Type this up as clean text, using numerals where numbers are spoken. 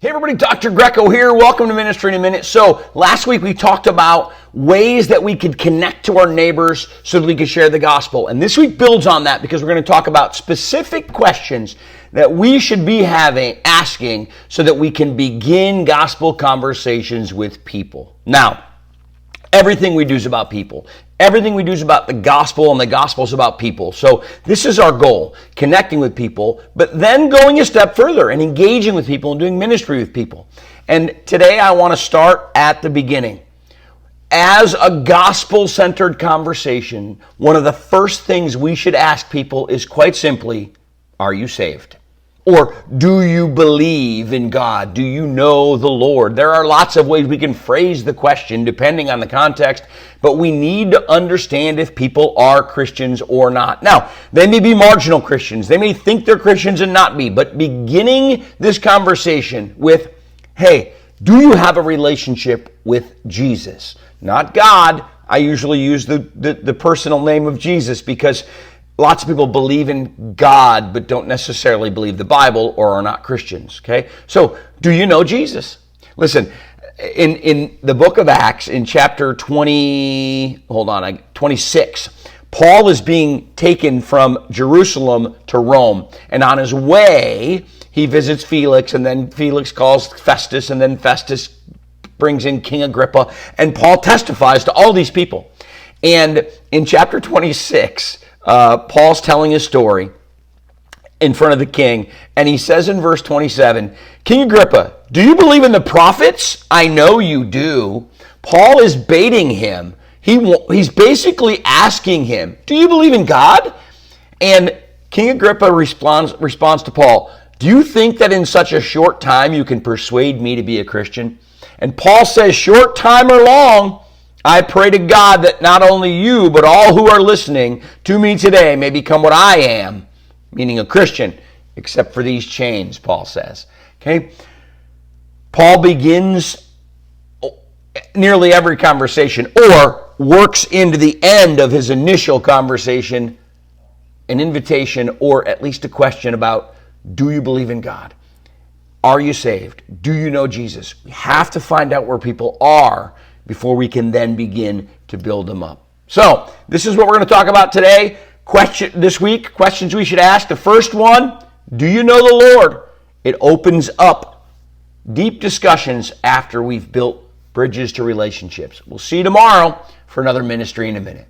Hey everybody, Dr. Greco here. Welcome to Ministry in a Minute. So last week we talked about ways that we could connect to our neighbors so that we could share the gospel. And this week builds on that because we're going to talk about specific questions that we should be asking so that we can begin gospel conversations with people. Now, everything we do is about people. Everything we do is about the gospel, and the gospel is about people. So this is our goal, connecting with people, but then going a step further and engaging with people and doing ministry with people. And today I want to start at the beginning. As a gospel-centered conversation, one of the first things we should ask people is quite simply, are you saved? Or do you believe in God? Do you know the Lord? There are lots of ways we can phrase the question depending on the context, but we need to understand if people are Christians or not. Now, they may be marginal Christians. They may think they're Christians and not be, but beginning this conversation with, hey, do you have a relationship with Jesus? Not God. I usually use the personal name of Jesus because lots of people believe in God, but don't necessarily believe the Bible or are not Christians, okay? So, do you know Jesus? Listen, in the book of Acts, in chapter 26, Paul is being taken from Jerusalem to Rome. And on his way, he visits Felix, and then Felix calls Festus, and then Festus brings in King Agrippa, and Paul testifies to all these people. And in chapter 26, Paul's telling his story in front of the king, and he says in verse 27, King Agrippa, do you believe in the prophets? I know you do. Paul is baiting him. He's basically asking him, do you believe in God? And King Agrippa responds to Paul, do you think that in such a short time you can persuade me to be a Christian? And Paul says, short time or long, I pray to God that not only you, but all who are listening to me today may become what I am, meaning a Christian, except for these chains, Paul says. Okay? Paul begins nearly every conversation, or works into the end of his initial conversation, an invitation, or at least a question about, do you believe in God? Are you saved? Do you know Jesus? We have to find out where people are before we can then begin to build them up. So, this is what we're going to talk about today. This week, questions we should ask. The first one, do you know the Lord? It opens up deep discussions after we've built bridges to relationships. We'll see you tomorrow for another Ministry in a Minute.